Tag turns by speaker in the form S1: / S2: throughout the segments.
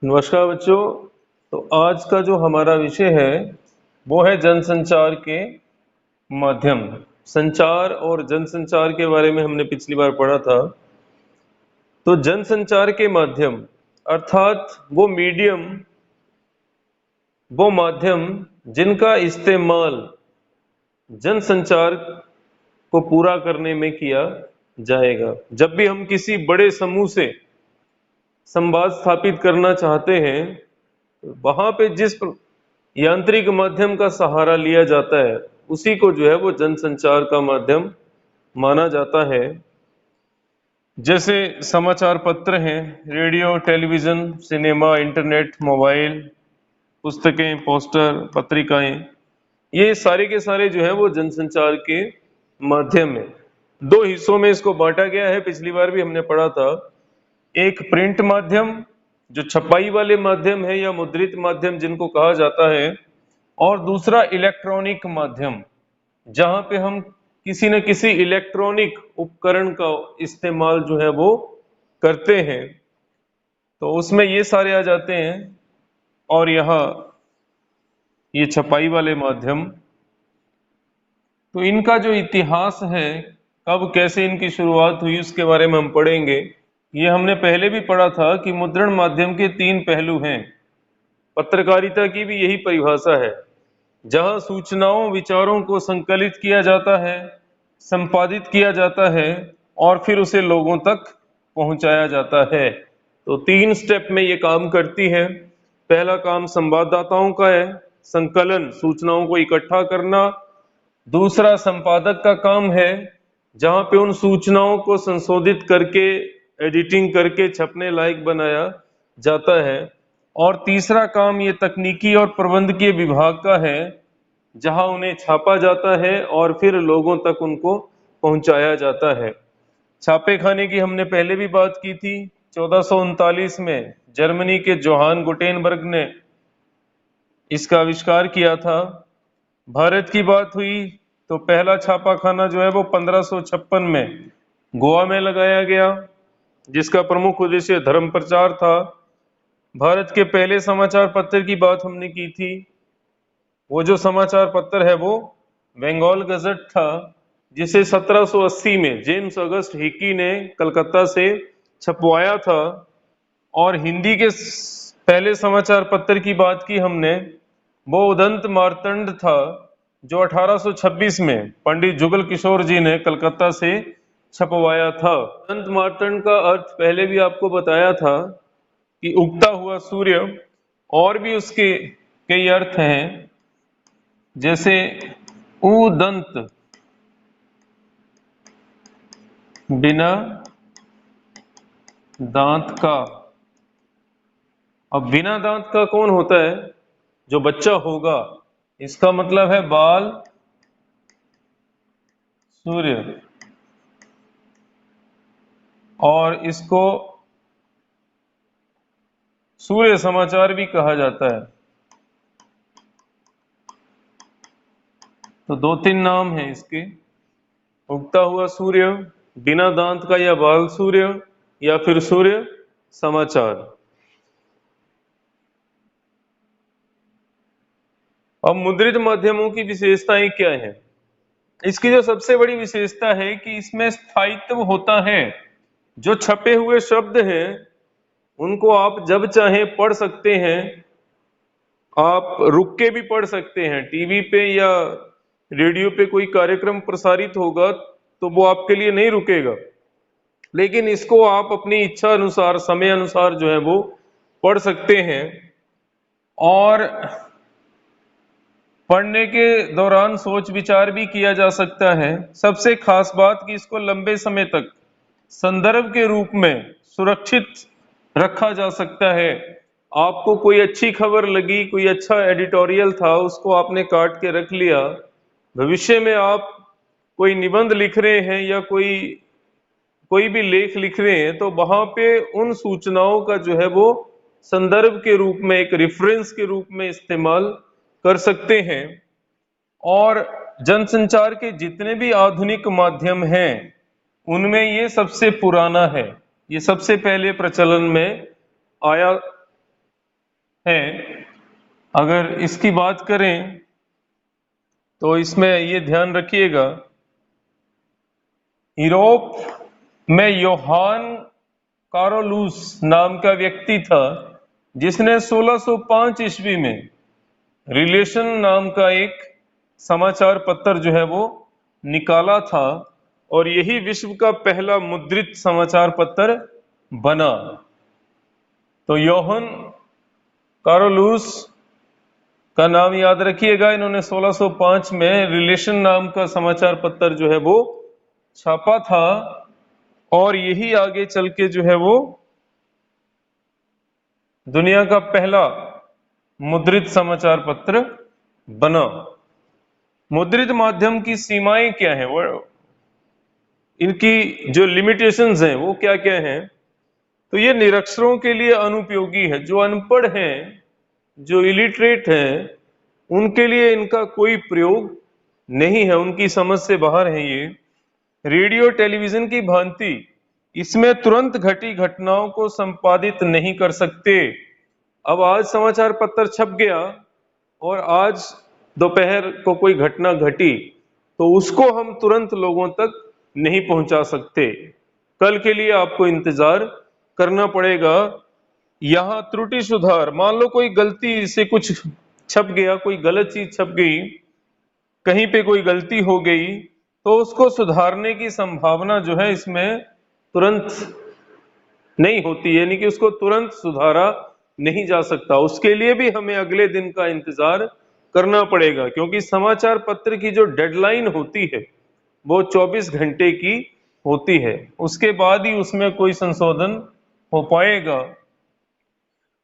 S1: नमस्कार बच्चों। तो आज का जो हमारा विषय है वो है जनसंचार के माध्यम। संचार और जनसंचार के बारे में हमने पिछली बार पढ़ा था। तो जनसंचार के माध्यम अर्थात वो मीडियम, वो माध्यम जिनका इस्तेमाल जनसंचार को पूरा करने में किया जाएगा। जब भी हम किसी बड़े समूह से संवाद स्थापित करना चाहते हैं, वहां पे जिस यांत्रिक माध्यम का सहारा लिया जाता है उसी को जो है वो जनसंचार का माध्यम माना जाता है। जैसे समाचार पत्र हैं, radio, television, cinema, internet, mobile, पुस्तकें, पोस्टर, पत्रिकाएं, ये सारे के सारे जो है वो जनसंचार के माध्यम है। दो हिस्सों में इसको बांटा गया है, पिछली बार भी हमने पढ़ा था। एक प्रिंट माध्यम जो छपाई वाले माध्यम है या मुद्रित माध्यम जिनको कहा जाता है, और दूसरा इलेक्ट्रॉनिक माध्यम जहां पे हम किसी न किसी इलेक्ट्रॉनिक उपकरण का इस्तेमाल जो है वो करते हैं। तो उसमें ये सारे आ जाते हैं। और यहाँ ये छपाई वाले माध्यम, तो इनका जो इतिहास है, कब कैसे इनकी शुरुआत हुई उसके बारे में हम पढ़ेंगे। ये हमने पहले भी पढ़ा था कि मुद्रण माध्यम के तीन पहलू हैं। पत्रकारिता की भी यही परिभाषा है, जहां सूचनाओं, विचारों को संकलित किया जाता है, संपादित किया जाता है और फिर उसे लोगों तक पहुंचाया जाता है। तो तीन स्टेप में ये काम करती है। पहला काम संवाददाताओं का है, संकलन, सूचनाओं को इकट्ठा करना। दूसरा संपादक का काम है, जहां पे उन सूचनाओं को संशोधित करके, एडिटिंग करके छपने लायक बनाया जाता है। और तीसरा काम ये तकनीकी और प्रबंधकीय विभाग का है, जहां उन्हें छापा जाता है और फिर लोगों तक उनको पहुंचाया जाता है। छापे खाने की हमने पहले भी बात की थी। 1439 में जर्मनी के जोहान गुटेनबर्ग ने इसका आविष्कार किया था। भारत की बात हुई तो पहला छापा खाना जो है वो 1556 में गोवा में लगाया गया, जिसका प्रमुख उद्देश्य धर्म प्रचार था। भारत के पहले समाचार पत्र की बात हमने की थी। वो जो समाचार पत्र है वो बंगाल गजट था, जिसे 1780 में जेम्स अगस्त हिकी ने कलकत्ता से छपवाया था। और हिंदी के पहले समाचार पत्र की बात की हमने, वो उदंत मार्तंड था, जो 1826 में पंडित जुगल किशोर जी ने कलकत्ता से छपवाया था। उदंत मार्तंड का अर्थ पहले भी आपको बताया था कि उगता हुआ सूर्य। और भी उसके कई अर्थ हैं, जैसे उदंत, बिना दांत का। अब बिना दांत का कौन होता है? जो बच्चा होगा। इसका मतलब है बाल सूर्य। और इसको सूर्य समाचार भी कहा जाता है। तो दो तीन नाम हैं इसके, उगता हुआ सूर्य, बिना दांत का या बाल सूर्य, या फिर सूर्य समाचार। अब मुद्रित माध्यमों की विशेषताएं क्या हैं? इसकी जो सबसे बड़ी विशेषता है कि इसमें स्थायित्व होता है। जो छपे हुए शब्द हैं उनको आप जब चाहें पढ़ सकते हैं। आप रुक के भी पढ़ सकते हैं। टीवी पे या रेडियो पे कोई कार्यक्रम प्रसारित होगा तो वो आपके लिए नहीं रुकेगा, लेकिन इसको आप अपनी इच्छा अनुसार, समय अनुसार जो है वो पढ़ सकते हैं। और पढ़ने के दौरान सोच विचार भी किया जा सकता है। सबसे खास बात कि इसको लंबे समय तक संदर्भ के रूप में सुरक्षित रखा जा सकता है। आपको कोई अच्छी खबर लगी, कोई अच्छा एडिटोरियल था, उसको आपने काट के रख लिया। भविष्य में आप कोई निबंध लिख रहे हैं या कोई कोई भी लेख लिख रहे हैं, तो वहां पे उन सूचनाओं का जो है वो संदर्भ के रूप में, एक रेफरेंस के रूप में इस्तेमाल कर सकते हैं। और जनसंचार के जितने भी आधुनिक माध्यम हैं उनमें ये सबसे पुराना है। ये सबसे पहले प्रचलन में आया है। अगर इसकी बात करें तो इसमें ये ध्यान रखिएगा, यूरोप में योहान कारोलूस नाम का व्यक्ति था जिसने 1605 ईस्वी में रिलेशन नाम का एक समाचार पत्र जो है वो निकाला था, और यही विश्व का पहला मुद्रित समाचार पत्र बना। तो योहान कारोलूस का नाम याद रखिएगा। इन्होंने 1605 में रिलेशन नाम का समाचार पत्र जो है वो छापा था, और यही आगे चल के जो है वो दुनिया का पहला मुद्रित समाचार पत्र बना। मुद्रित माध्यम की सीमाएं क्या है, वो इनकी जो लिमिटेशंस हैं वो क्या क्या हैं? तो ये निरक्षरों के लिए अनुपयोगी है। जो अनपढ़ हैं, जो इलिटरेट हैं, उनके लिए इनका कोई प्रयोग नहीं है, उनकी समझ से बाहर है ये। रेडियो टेलीविजन की भांति इसमें तुरंत घटी घटनाओं को संपादित नहीं कर सकते। अब आज समाचार पत्र छप गया और आज दोपहर को कोई घटना घटी तो उसको हम तुरंत लोगों तक नहीं पहुंचा सकते। कल के लिए आपको इंतजार करना पड़ेगा। यहां त्रुटि सुधार, मान लो कोई गलती से कुछ छप गया, कोई गलत चीज छप गई, कहीं पे कोई गलती हो गई, तो उसको सुधारने की संभावना जो है इसमें तुरंत नहीं होती, यानी कि उसको तुरंत सुधारा नहीं जा सकता। उसके लिए भी हमें अगले दिन का इंतजार करना पड़ेगा, क्योंकि समाचार पत्र की जो डेडलाइन होती है वो 24 घंटे की होती है। उसके बाद ही उसमें कोई संशोधन हो पाएगा।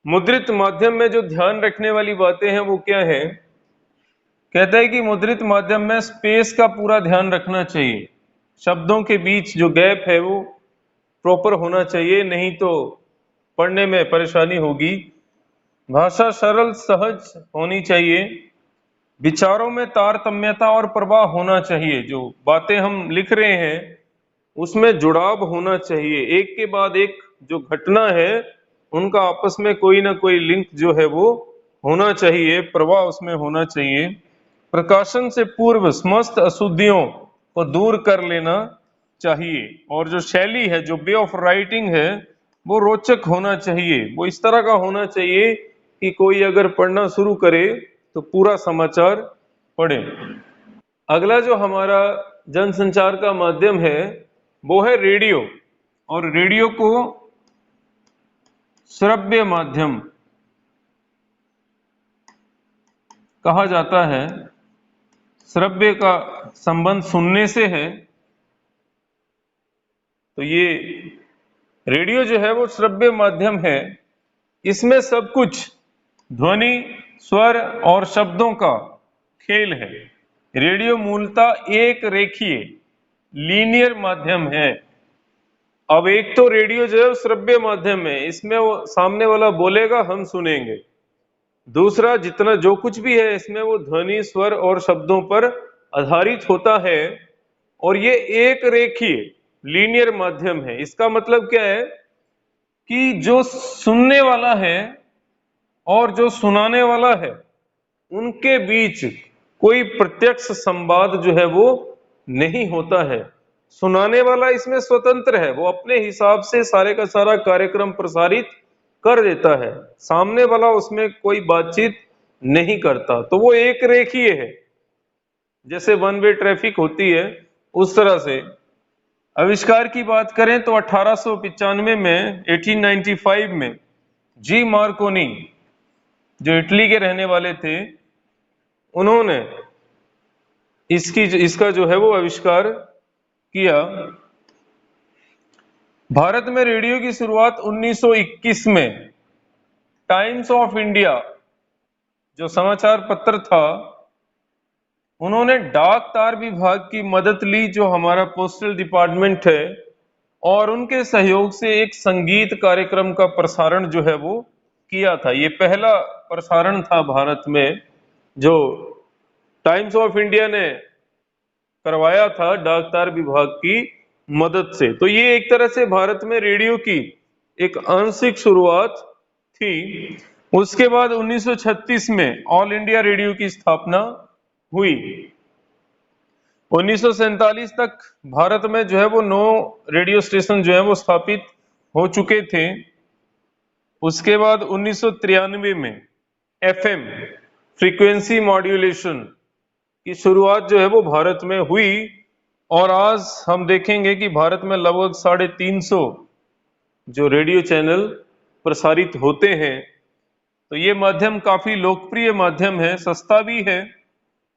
S1: मुद्रित माध्यम में जो ध्यान रखने वाली बातें हैं वो क्या है? कहता है कि मुद्रित माध्यम में स्पेस का पूरा ध्यान रखना चाहिए। शब्दों के बीच जो गैप है वो प्रॉपर होना चाहिए, नहीं तो पढ़ने में परेशानी होगी। भाषा सरल सहज होनी चाहिए। विचारों में तारतम्यता और प्रवाह होना चाहिए। जो बातें हम लिख रहे हैं उसमें जुड़ाव होना चाहिए, एक के बाद एक जो घटना है उनका आपस में कोई ना कोई लिंक जो है वो होना चाहिए, प्रवाह उसमें होना चाहिए। प्रकाशन से पूर्व समस्त अशुद्धियों को दूर कर लेना चाहिए, और जो शैली है, जो वे ऑफ राइटिंग है, वो रोचक होना चाहिए। वो इस तरह का होना चाहिए कि कोई अगर पढ़ना शुरू करे तो पूरा समाचार पढ़े। अगला जो हमारा जनसंचार का माध्यम है वो है रेडियो, और रेडियो को श्रव्य माध्यम कहा जाता है। श्रव्य का संबंध सुनने से है, तो ये रेडियो जो है वो श्रव्य माध्यम है। इसमें सब कुछ ध्वनि, स्वर और शब्दों का खेल है। रेडियो मूलतः एक रेखीय लीनियर माध्यम है। अब एक तो रेडियो जो है श्रव्य माध्यम है, इसमें वो सामने वाला बोलेगा, हम सुनेंगे। दूसरा, जितना जो कुछ भी है इसमें वो ध्वनि, स्वर और शब्दों पर आधारित होता है, और ये एक रेखीय लीनियर माध्यम है। इसका मतलब क्या है कि जो सुनने वाला है और जो सुनाने वाला है उनके बीच कोई प्रत्यक्ष संवाद जो है वो नहीं होता है। सुनाने वाला इसमें स्वतंत्र है, वो अपने हिसाब से सारे का सारा कार्यक्रम प्रसारित कर देता है, सामने वाला उसमें कोई बातचीत नहीं करता। तो वो एक रेखीय है, जैसे वन वे ट्रैफिक होती है उस तरह से। आविष्कार की बात करें तो 1895 में 1895 में जी मार्कोनी, जो इटली के रहने वाले थे, उन्होंने इसका जो है वो आविष्कार किया। भारत में रेडियो की शुरुआत 1921 में टाइम्स ऑफ इंडिया जो समाचार पत्र था, उन्होंने डाक तार विभाग की मदद ली, जो हमारा पोस्टल डिपार्टमेंट है, और उनके सहयोग से एक संगीत कार्यक्रम का प्रसारण जो है वो किया था। ये पहला प्रसारण था भारत में जो टाइम्स ऑफ इंडिया ने करवाया था डाक तार विभाग की मदद से। तो ये एक तरह से भारत में रेडियो की एक आंशिक शुरुआत थी। उसके बाद 1936 में ऑल इंडिया रेडियो की स्थापना हुई। 1947 तक भारत में जो है वो 9 रेडियो स्टेशन जो है वो स्थापित हो चुके थे। उसके बाद 1993 में एफएम फ्रीक्वेंसी मॉड्यूलेशन की शुरुआत जो है वो भारत में हुई और आज हम देखेंगे कि भारत में लगभग 350 जो रेडियो चैनल प्रसारित होते हैं। तो ये माध्यम काफी लोकप्रिय माध्यम है, सस्ता भी है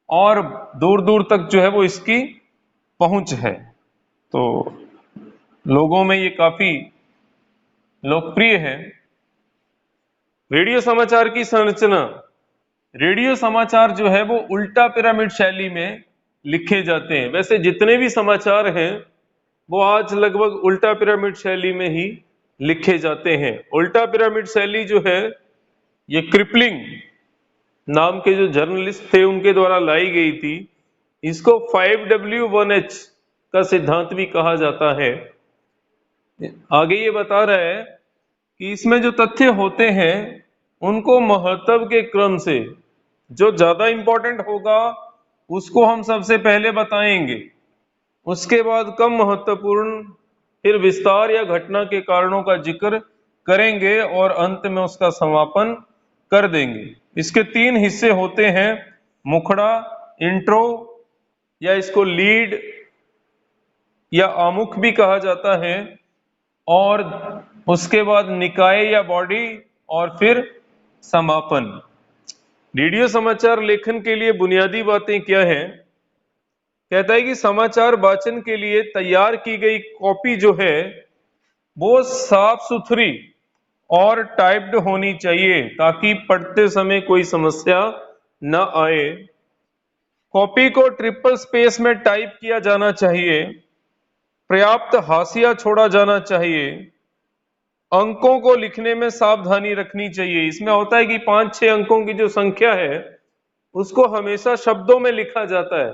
S1: और दूर दूर तक जो है वो इसकी पहुंच है। तो लोगों में ये काफी लोकप्रिय है। रेडियो समाचार की संरचना, रेडियो समाचार जो है वो उल्टा पिरामिड शैली में लिखे जाते हैं। वैसे जितने भी समाचार हैं वो आज लगभग उल्टा पिरामिड शैली में ही लिखे जाते हैं। उल्टा पिरामिड शैली जो है ये क्रिपलिंग नाम के जो जर्नलिस्ट थे उनके द्वारा लाई गई थी। इसको 5W1H का सिद्धांत भी कहा जाता है। आगे ये बता रहा है कि इसमें जो तथ्य होते हैं उनको महत्व के क्रम से जो ज्यादा इंपॉर्टेंट होगा उसको हम सबसे पहले बताएंगे, उसके बाद कम महत्वपूर्ण, फिर विस्तार या घटना के कारणों का जिक्र करेंगे और अंत में उसका समापन कर देंगे। इसके 3 हिस्से होते हैं, मुखड़ा, इंट्रो या इसको लीड या आमुख भी कहा जाता है, और उसके बाद निकाय या बॉडी, और फिर समापन। रेडियो समाचार लेखन के लिए बुनियादी बातें क्या हैं? कहता है कि समाचार वाचन के लिए तैयार की गई कॉपी जो है वो साफ सुथरी और टाइप्ड होनी चाहिए ताकि पढ़ते समय कोई समस्या न आए। कॉपी को ट्रिपल स्पेस में टाइप किया जाना चाहिए। पर्याप्त हाशिया छोड़ा जाना चाहिए। अंकों को लिखने में सावधानी रखनी चाहिए। इसमें होता है कि 5-6 अंकों की जो संख्या है उसको हमेशा शब्दों में लिखा जाता है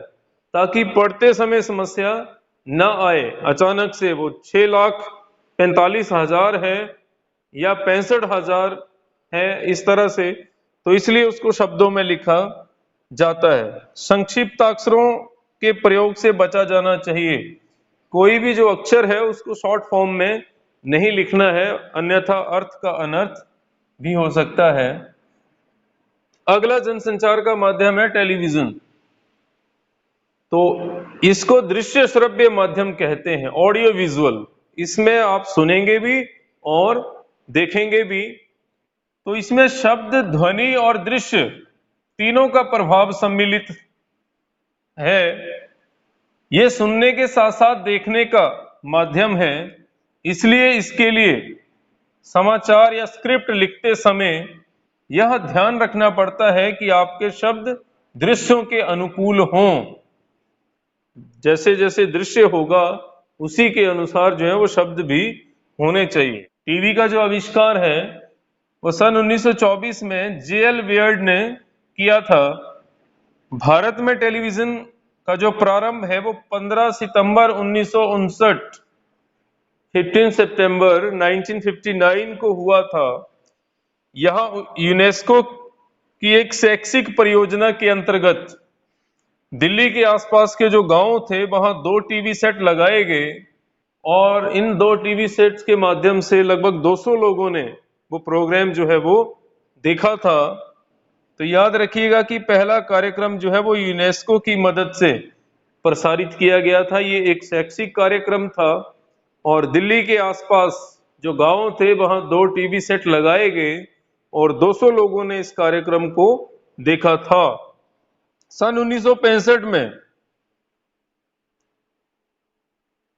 S1: ताकि पढ़ते समय समस्या न आए। अचानक से वो 6,45,000 है या 65,000 है, इस तरह से, तो इसलिए उसको शब्दों में लिखा जाता है। संक्षिप्त अक्षरों के प्रयोग से बचा जाना चाहिए। कोई भी जो अक्षर है उसको शॉर्ट फॉर्म में नहीं लिखना है, अन्यथा अर्थ का अनर्थ भी हो सकता है। अगला जनसंचार का माध्यम है टेलीविजन। तो इसको दृश्य श्रव्य माध्यम कहते हैं, ऑडियो विजुअल। इसमें आप सुनेंगे भी और देखेंगे भी। तो इसमें शब्द, ध्वनि और दृश्य तीनों का प्रभाव सम्मिलित है। यह सुनने के साथ साथ देखने का माध्यम है, इसलिए इसके लिए समाचार या स्क्रिप्ट लिखते समय यह ध्यान रखना पड़ता है कि आपके शब्द दृश्यों के अनुकूल हों। जैसे जैसे दृश्य होगा उसी के अनुसार जो है वो शब्द भी होने चाहिए। टीवी का जो आविष्कार है वो सन 1924 में जेएल वियर्ड ने किया था। भारत में टेलीविजन का जो प्रारंभ है वो 15 सितंबर 1959, 15 सितंबर 1959 को हुआ था। यह यूनेस्को की एक शैक्षिक परियोजना के अंतर्गत दिल्ली के आसपास के जो गांव थे वहां 2 टीवी सेट लगाए गए और इन 2 टीवी सेट्स के माध्यम से लगभग 200 लोगों ने वो प्रोग्राम जो है वो देखा था। तो याद रखिएगा कि पहला कार्यक्रम जो है वो यूनेस्को की मदद से प्रसारित किया गया था। ये एक शैक्षिक कार्यक्रम था और दिल्ली के आसपास जो गांव थे वहां 2 टीवी सेट लगाए गए और 200 लोगों ने इस कार्यक्रम को देखा था। सन 1965 में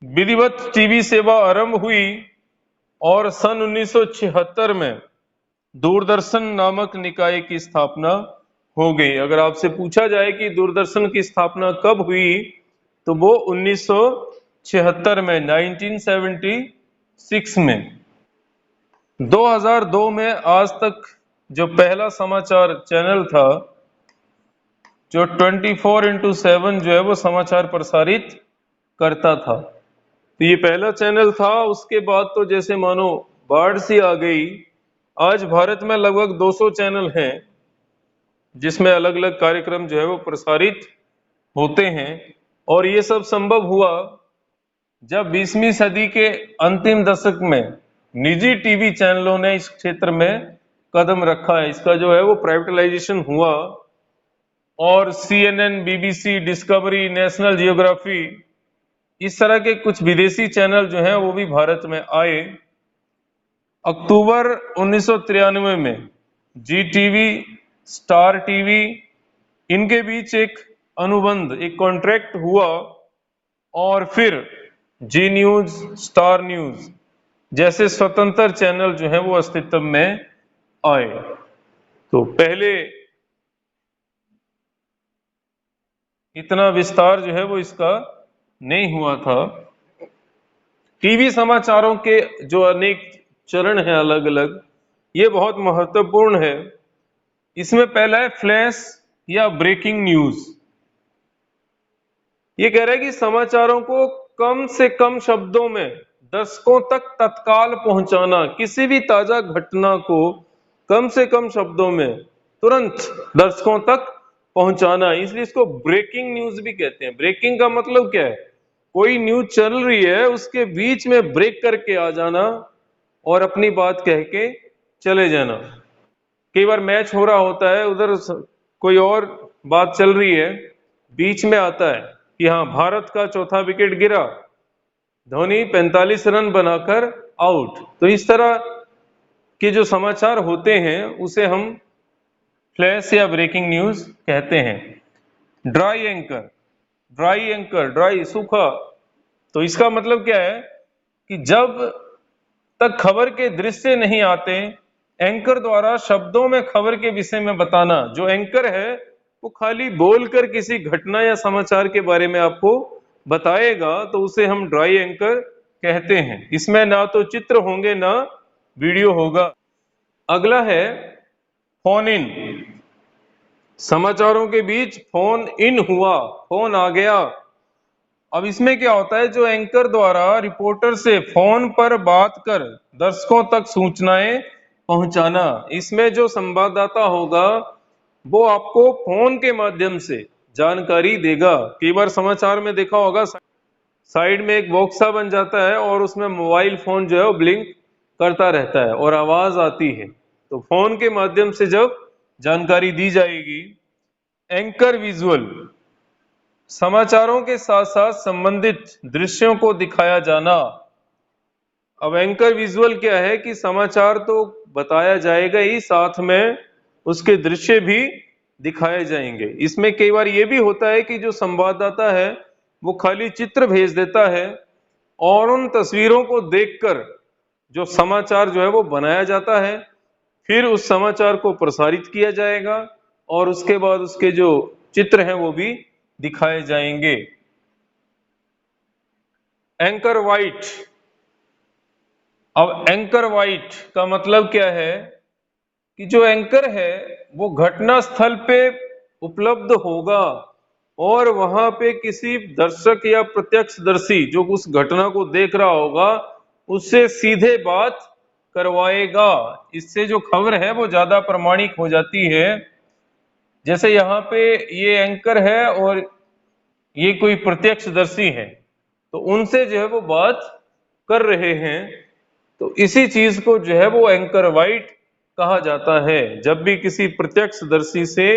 S1: विधिवत टीवी सेवा आरंभ हुई और सन 1976 में दूरदर्शन नामक निकाय की स्थापना हो गई। अगर आपसे पूछा जाए कि दूरदर्शन की स्थापना कब हुई तो वो 1976 में, 1976 में। 2002 में आज तक जो पहला समाचार चैनल था जो 24x7 जो है वो समाचार प्रसारित करता था, तो ये पहला चैनल था। उसके बाद तो जैसे मानो बाढ़ सी आ गई आज भारत में लगभग 200 चैनल हैं जिसमें अलग अलग कार्यक्रम जो है वो प्रसारित होते हैं। और ये सब संभव हुआ जब 20वीं सदी के अंतिम दशक में निजी टीवी चैनलों ने इस क्षेत्र में कदम रखा है। इसका जो है वो प्राइवेटाइजेशन हुआ और CNN, BBC, discovery, national geography, इस तरह के कुछ विदेशी चैनल जो हैं वो भी भारत में आए। अक्टूबर 1993 में जी टीवी, स्टार टीवी, इनके बीच एक अनुबंध, एक कॉन्ट्रैक्ट हुआ और फिर जी न्यूज, स्टार न्यूज जैसे स्वतंत्र चैनल जो है वो अस्तित्व में आए। तो पहले इतना विस्तार जो है वो इसका नहीं हुआ था। टीवी समाचारों के जो अनेक चरण हैं अलग अलग, ये बहुत महत्वपूर्ण है। इसमें पहला है फ्लैश या ब्रेकिंग न्यूज। ये कह रहा है कि समाचारों को कम से कम शब्दों में दर्शकों तक तत्काल पहुंचाना, किसी भी ताजा घटना को कम से कम शब्दों में तुरंत दर्शकों तक पहुंचाना, इसलिए इसको ब्रेकिंग न्यूज भी कहते हैं। ब्रेकिंग का मतलब क्या है? कोई न्यूज चल रही है, उसके बीच में ब्रेक करके आ जाना और अपनी बात कह के चले जाना। कई बार मैच हो रहा होता है, उधर कोई और बात चल रही है, बीच में आता है कि हाँ भारत का चौथा विकेट गिरा, धोनी 45 रन बनाकर आउट। तो इस तरह के जो समाचार होते हैं उसे हम फ्लैश या ब्रेकिंग न्यूज कहते हैं। ड्राई एंकर, ड्राई सूखा, तो इसका मतलब क्या है कि जब तक खबर के दृश्य नहीं आते, एंकर द्वारा शब्दों में खबर के विषय में बताना। जो एंकर है वो खाली बोलकर किसी घटना या समाचार के बारे में आपको बताएगा, तो उसे हम ड्राई एंकर कहते हैं। इसमें ना तो चित्र होंगे ना वीडियो होगा। अगला है फोन इन। समाचारों के बीच फोन इन हुआ, फोन आ गया। अब इसमें क्या होता है, जो एंकर द्वारा रिपोर्टर से फोन पर बात कर दर्शकों तक सूचनाएं पहुंचाना। इसमें जो संवाददाता होगा वो आपको फोन के माध्यम से जानकारी देगा। कई बार समाचार में देखा होगा, साइड में एक बॉक्स सा बन जाता है और उसमें मोबाइल फोन जो है वो ब्लिंक करता रहता है और आवाज आती है। तो फोन के माध्यम से जब जानकारी दी जाएगी। एंकर विजुअल, समाचारों के साथ साथ संबंधित दृश्यों को दिखाया जाना। अब एंकर विजुअल क्या है कि समाचार तो बताया जाएगा ही, साथ में उसके दृश्य भी दिखाए जाएंगे। इसमें कई बार ये भी होता है कि जो संवाददाता है वो खाली चित्र भेज देता है और उन तस्वीरों को देखकर जो समाचार जो है वो बनाया जाता है, फिर उस समाचार को प्रसारित किया जाएगा और उसके बाद उसके जो चित्र हैं वो भी दिखाए जाएंगे। Anchor white. अब एंकर वाइट का मतलब क्या है कि जो एंकर है वो घटना स्थल पे उपलब्ध होगा और वहां पे किसी दर्शक या प्रत्यक्षदर्शी जो उस घटना को देख रहा होगा उससे सीधे बात करवाएगा। इससे जो खबर है वो ज्यादा प्रामाणिक हो जाती है। जैसे यहाँ पे ये एंकर है और ये कोई प्रत्यक्षदर्शी है, तो उनसे जो है वो बात कर रहे हैं, तो इसी चीज को जो है वो एंकर वाइट कहा जाता है। जब भी किसी प्रत्यक्षदर्शी से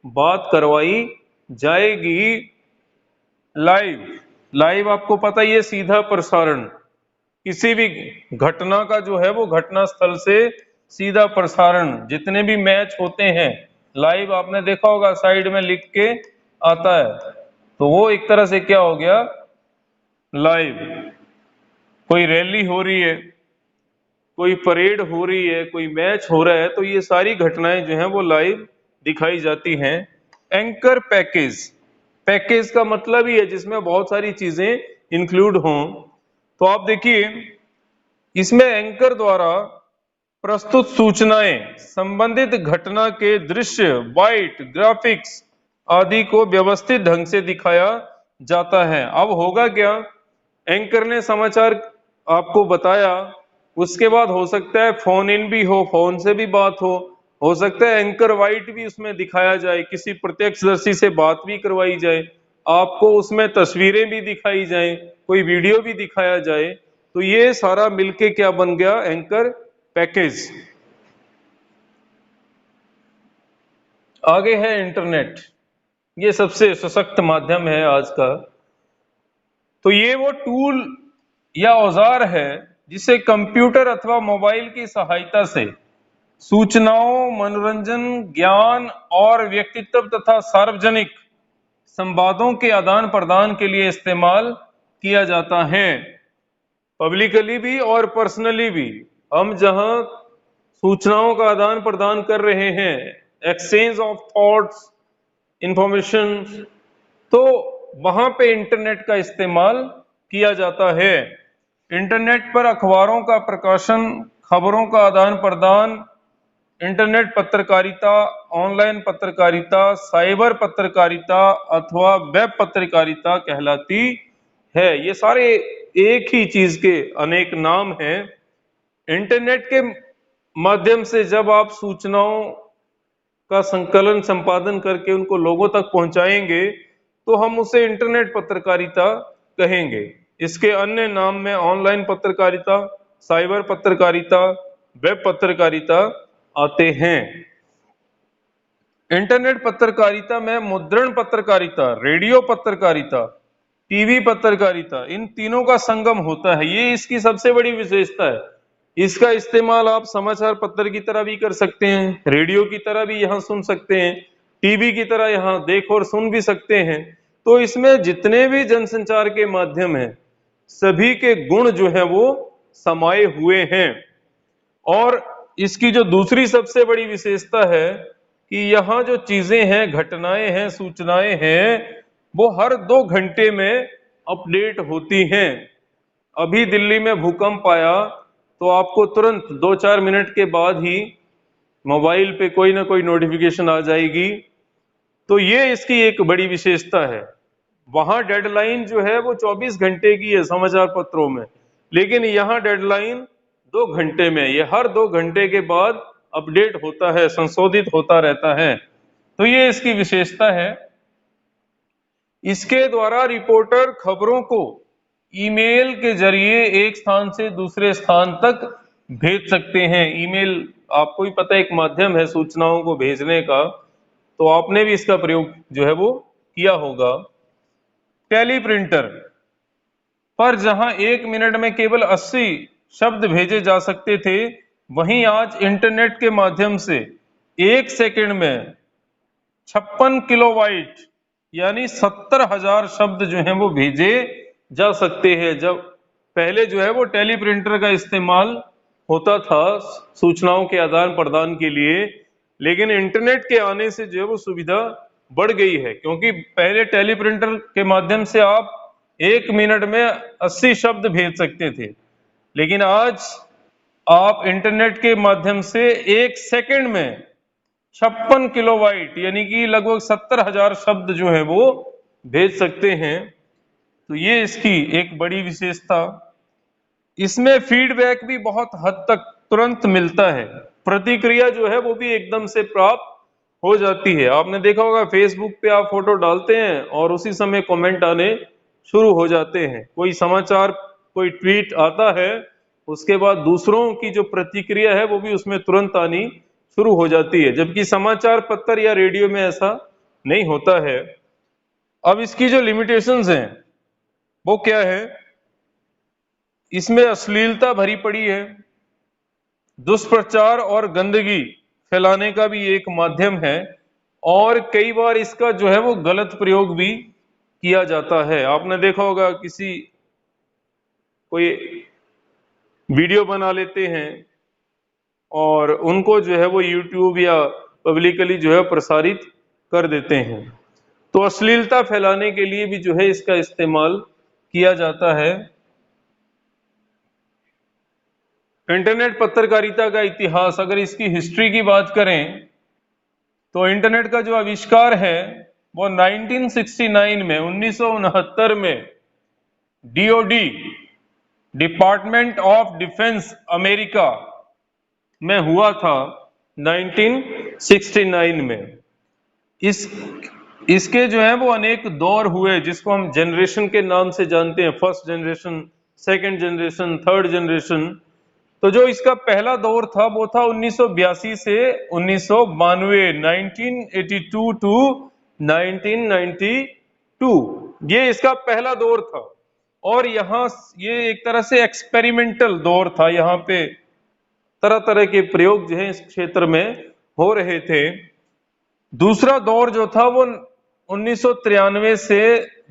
S1: बात करवाई जाएगी। लाइव, लाइव आपको पता ही है, सीधा प्रसारण। किसी भी घटना का जो है वो घटना स्थल से सीधा प्रसारण। जितने भी मैच होते हैं लाइव, आपने देखा होगा साइड में लिख के आता है, तो वो एक तरह से क्या हो गया, लाइव। कोई रैली हो रही है, कोई परेड हो रही है, कोई मैच हो रहा है, तो ये सारी घटनाएं जो हैं वो लाइव दिखाई जाती हैं। एंकर पैकेज, पैकेज का मतलब ही है जिसमें बहुत सारी चीजें इंक्लूड हों। तो आप देखिए इसमें एंकर द्वारा प्रस्तुत सूचनाएं संबंधित घटना के दृश्य, वाइट, ग्राफिक्स आदि को व्यवस्थित ढंग से दिखाया जाता है। अब होगा क्या, एंकर ने समाचार आपको बताया, उसके बाद हो सकता है फोन इन भी हो, फोन से भी बात हो सकता है एंकर वाइट भी उसमें दिखाया जाए, किसी प्रत्यक्षदर्शी से बात भी करवाई जाए, आपको उसमें तस्वीरें भी दिखाई जाए, कोई वीडियो भी दिखाया जाए। तो ये सारा मिलके क्या बन गया, एंकर पैकेज। आगे है इंटरनेट, ये सबसे सशक्त माध्यम है आज का। तो ये वो टूल या औजार है जिसे कंप्यूटर अथवा मोबाइल की सहायता से सूचनाओं, मनोरंजन, ज्ञान और व्यक्तित्व तथा सार्वजनिक संवादों के आदान प्रदान के लिए इस्तेमाल किया जाता है, पब्लिकली भी और पर्सनली भी। हम जहां सूचनाओं का आदान प्रदान कर रहे हैं, एक्सचेंज ऑफ थॉट्स, इंफॉर्मेशन, तो वहां पे इंटरनेट का इस्तेमाल किया जाता है। इंटरनेट पर अखबारों का प्रकाशन, खबरों का आदान प्रदान, इंटरनेट पत्रकारिता, ऑनलाइन पत्रकारिता, साइबर पत्रकारिता अथवा वेब पत्रकारिता कहलाती है। ये सारे एक ही चीज के अनेक नाम हैं। इंटरनेट के माध्यम से जब आप सूचनाओं का संकलन, संपादन करके उनको लोगों तक पहुंचाएंगे तो हम उसे इंटरनेट पत्रकारिता कहेंगे। इसके अन्य नाम में ऑनलाइन पत्रकारिता, साइबर पत्रकारिता, वेब पत्रकारिता आते हैं। इंटरनेट पत्रकारिता में मुद्रण पत्रकारिता, रेडियो पत्रकारिता, टीवी पत्रकारिता, इन तीनों का संगम होता है। ये इसकी सबसे बड़ी विशेषता है। इसका इस्तेमाल आप समाचार पत्र की तरह भी कर सकते हैं, रेडियो की तरह भी यहां सुन सकते हैं, टीवी की तरह यहां देख और सुन भी सकते हैं। तो इसमें जितने भी जनसंचार के माध्यम हैं, सभी के गुण जो है वो समाये हुए हैं। और इसकी जो दूसरी सबसे बड़ी विशेषता है कि यहाँ जो चीजें हैं, घटनाएं हैं, सूचनाएं हैं, वो हर 2 घंटे में अपडेट होती हैं। अभी दिल्ली में भूकंप आया तो आपको तुरंत 2-4 मिनट के बाद ही मोबाइल पे कोई ना कोई नोटिफिकेशन आ जाएगी। तो ये इसकी एक बड़ी विशेषता है। वहां डेडलाइन जो है वो 24 घंटे की है समाचार पत्रों में, लेकिन यहाँ डेडलाइन 2 घंटे में। ये हर 2 घंटे के बाद अपडेट होता है, संशोधित होता रहता है। तो ये इसकी विशेषता है। इसके द्वारा रिपोर्टर खबरों को ईमेल के जरिए एक स्थान से दूसरे स्थान तक भेज सकते हैं। ईमेल आपको भी पता है एक माध्यम है सूचनाओं को भेजने का, तो आपने भी इसका प्रयोग जो है वो किया होगा। टेलीप्रिंटर पर जहां 1 मिनट में केवल 80 शब्द भेजे जा सकते थे, वहीं आज इंटरनेट के माध्यम से 1 सेकंड में 56 किलोबाइट यानी 70,000 शब्द जो हैं वो भेजे जा सकते हैं। जब पहले जो है वो टेलीप्रिंटर का इस्तेमाल होता था सूचनाओं के आदान प्रदान के लिए, लेकिन इंटरनेट के आने से जो है वो सुविधा बढ़ गई है, क्योंकि पहले टेलीप्रिंटर के माध्यम से आप 1 मिनट में 80 शब्द भेज सकते थे, लेकिन आज आप इंटरनेट के माध्यम से 1 सेकंड में 56 किलोबाइट यानी कि लगभग 70,000 शब्द जो है वो भेज सकते हैं। तो ये इसकी एक बड़ी विशेषता। इसमें फीडबैक भी बहुत हद तक तुरंत मिलता है, प्रतिक्रिया जो है वो भी एकदम से प्राप्त हो जाती है। आपने देखा होगा फेसबुक पे आप फोटो डालते हैं और उसी समय कमेंट आने शुरू हो जाते हैं। कोई समाचार, कोई ट्वीट आता है, उसके बाद दूसरों की जो प्रतिक्रिया है वो भी उसमें तुरंत आनी शुरू हो जाती है, जबकि समाचार पत्र या रेडियो में ऐसा नहीं होता है। अब इसकी जो लिमिटेशंस हैं वो क्या है, इसमें अश्लीलता भरी पड़ी है, दुष्प्रचार और गंदगी फैलाने का भी एक माध्यम है, और कई बार इसका जो है वो गलत प्रयोग भी किया जाता है। आपने देखा होगा किसी कोई वीडियो बना लेते हैं और उनको जो है वो यूट्यूब या पब्लिकली जो है प्रसारित कर देते हैं। तो अश्लीलता फैलाने के लिए भी जो है इसका इस्तेमाल किया जाता है। इंटरनेट पत्रकारिता का इतिहास, अगर इसकी हिस्ट्री की बात करें तो इंटरनेट का जो आविष्कार है वो 1969 में 1969 में DoD department of defence America में हुआ था 1969 में। इस इसके जो है वो अनेक दौर हुए जिसको हम जनरेशन के नाम से जानते हैं, first generation, second generation, third generation. तो जो इसका पहला दौर था वो था 1982 से 1992, 1982 टू 1992, ये इसका पहला दौर था। और यहाँ ये एक तरह से एक्सपेरिमेंटल दौर था, यहाँ पे तरह तरह के प्रयोग जो है इस क्षेत्र में हो रहे थे। दूसरा दौर जो था वो 1993 से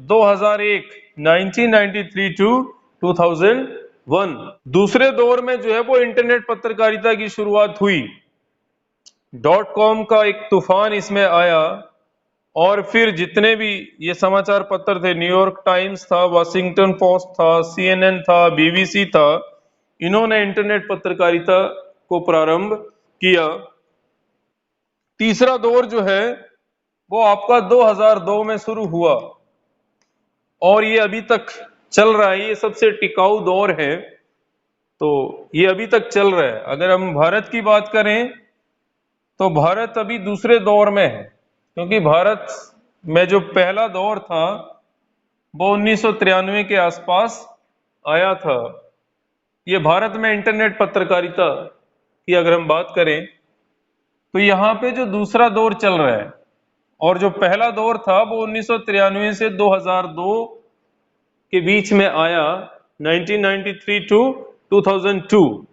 S1: 2001, 1993 टू 2001। दूसरे दौर में जो है वो इंटरनेट पत्रकारिता की शुरुआत हुई, डॉट कॉम का एक तूफान इसमें आया, और फिर जितने भी ये समाचार पत्र थे, न्यूयॉर्क टाइम्स था, वाशिंगटन पोस्ट था, CNN था, BBC था, इन्होंने इंटरनेट पत्रकारिता को प्रारंभ किया। तीसरा दौर जो है वो आपका 2002 में शुरू हुआ और ये अभी तक चल रहा है। ये सबसे टिकाऊ दौर है, तो ये अभी तक चल रहा है। अगर हम भारत की बात करें तो भारत अभी दूसरे दौर में है, क्योंकि भारत में जो पहला दौर था वो 1993 के आसपास आया था। ये भारत में इंटरनेट पत्रकारिता की अगर हम बात करें तो यहाँ पे जो दूसरा दौर चल रहा है, और जो पहला दौर था वो 1993 से 2002 के बीच में आया, 1993 टू 2002।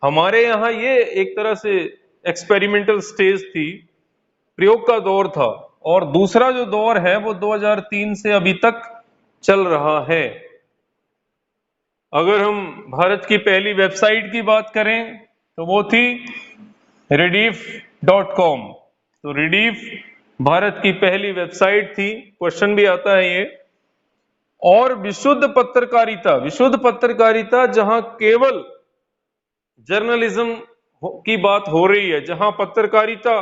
S1: हमारे यहाँ ये एक तरह से एक्सपेरिमेंटल स्टेज थी, प्रयोग का दौर था। और दूसरा जो दौर है वो 2003 से अभी तक चल रहा है। अगर हम भारत की पहली वेबसाइट की बात करें तो वो थी rediff.com। तो रिडीफ भारत की पहली वेबसाइट थी, क्वेश्चन भी आता है ये। और विशुद्ध पत्रकारिता जहां केवल जर्नलिज्म की बात हो रही है, जहां पत्रकारिता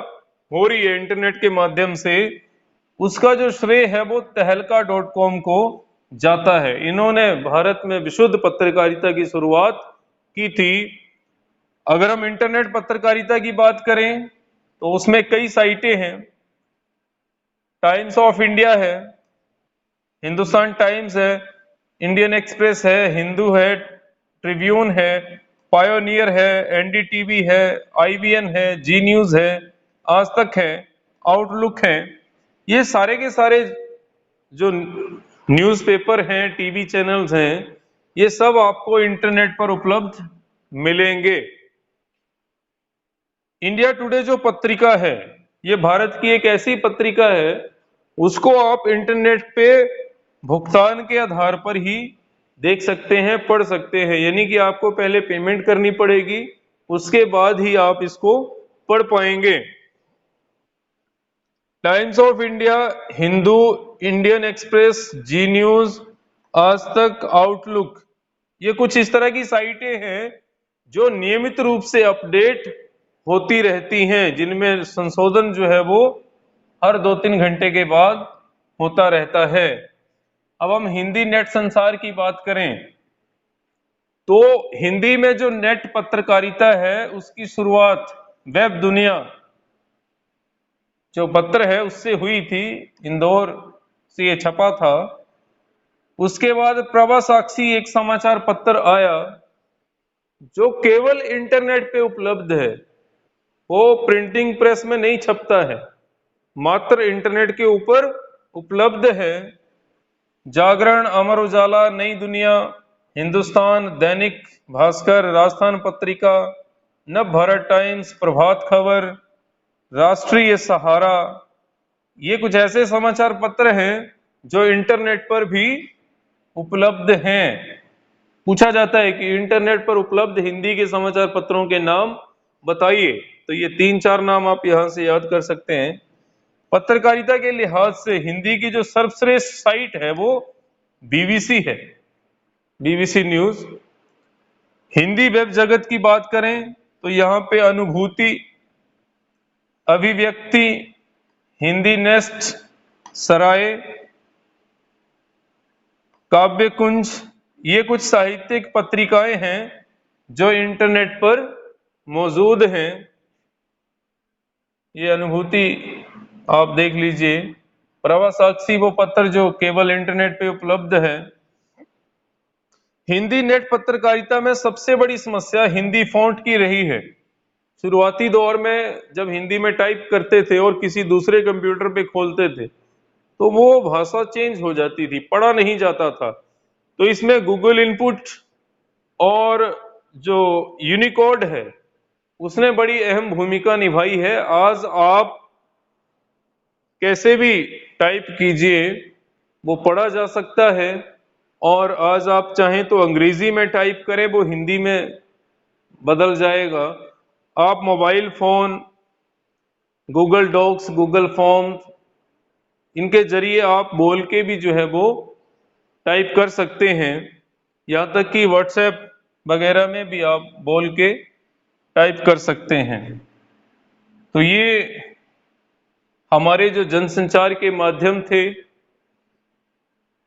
S1: हो रही है इंटरनेट के माध्यम से, उसका जो श्रेय है वो तहलका.com को जाता है। इन्होंने भारत में विशुद्ध पत्रकारिता की शुरुआत की थी। अगर हम इंटरनेट पत्रकारिता की बात करें तो उसमें कई साइटें हैं। टाइम्स ऑफ इंडिया है, हिंदुस्तान टाइम्स है, इंडियन एक्सप्रेस है, हिंदू है, ट्रिब्यून है, पायोनियर है, NDTV है, IBN है, जी न्यूज है, आज तक है, आउटलुक है। ये सारे के सारे जो न्यूज़पेपर हैं, टीवी चैनल्स हैं, ये सब आपको इंटरनेट पर उपलब्ध मिलेंगे। इंडिया टुडे जो पत्रिका है, ये भारत की एक ऐसी पत्रिका है, उसको आप इंटरनेट पे भुगतान के आधार पर ही देख सकते हैं, पढ़ सकते हैं। यानी कि आपको पहले पेमेंट करनी पड़ेगी, उसके बाद ही आप इसको पढ़ पाएंगे। Times of India, Hindu, Indian Express, Zee News, Aaj Tak, outlook, ये कुछ इस तरह की साइटें हैं जो नियमित रूप से अपडेट होती रहती हैं, जिनमें संशोधन जो है वो हर 2-3 घंटे के बाद होता रहता है। अब हम हिंदी नेट संसार की बात करें तो हिंदी में जो नेट पत्रकारिता है उसकी शुरुआत वेब दुनिया जो पत्र है उससे हुई थी, इंदौर से ये छपा था। उसके बाद प्रभा साक्षी एक समाचार पत्र आया जो केवल इंटरनेट पे उपलब्ध है, वो प्रिंटिंग प्रेस में नहीं छपता है, मात्र इंटरनेट के ऊपर उपलब्ध है। जागरण, अमर उजाला, नई दुनिया, हिंदुस्तान, दैनिक भास्कर, राजस्थान पत्रिका, नव भारत टाइम्स, प्रभात खबर, राष्ट्रीय सहारा, ये कुछ ऐसे समाचार पत्र हैं जो इंटरनेट पर भी उपलब्ध हैं। पूछा जाता है कि इंटरनेट पर उपलब्ध हिंदी के समाचार पत्रों के नाम बताइए, तो ये 3-4 नाम आप यहां से याद कर सकते हैं। पत्रकारिता के लिहाज से हिंदी की जो सर्वश्रेष्ठ साइट है वो BBC है, BBC न्यूज। हिंदी वेब जगत की बात करें तो यहाँ पे अनुभूति, अभिव्यक्ति, हिंदी नेस्ट, सराय, काव्य कुंज, ये कुछ साहित्यिक पत्रिकाएं हैं जो इंटरनेट पर मौजूद हैं। ये अनुभूति आप देख लीजिए। प्रवासाक्षी वो पत्र जो केवल इंटरनेट पे उपलब्ध है। हिंदी नेट पत्रकारिता में सबसे बड़ी समस्या हिंदी फॉन्ट की रही है। शुरुआती दौर में जब हिंदी में टाइप करते थे और किसी दूसरे कंप्यूटर पे खोलते थे तो वो भाषा चेंज हो जाती थी, पढ़ा नहीं जाता था। तो इसमें गूगल इनपुट और जो यूनिकोड है उसने बड़ी अहम भूमिका निभाई है। आज आप कैसे भी टाइप कीजिए वो पढ़ा जा सकता है, और आज आप चाहें तो अंग्रेजी में टाइप करें वो हिंदी में बदल जाएगा। आप mobile phone, Google Docs, Google form, इनके जरिए आप बोल के भी जो है वो टाइप कर सकते हैं। यहाँ तक कि व्हाट्सएप वगैरह में भी आप बोल के टाइप कर सकते हैं। तो ये हमारे जो जनसंचार के माध्यम थे,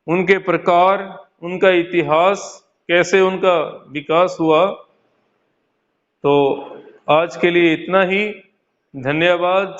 S1: उनके प्रकार, उनका इतिहास, कैसे उनका विकास हुआ। तो आज के लिए इतना ही। धन्यवाद।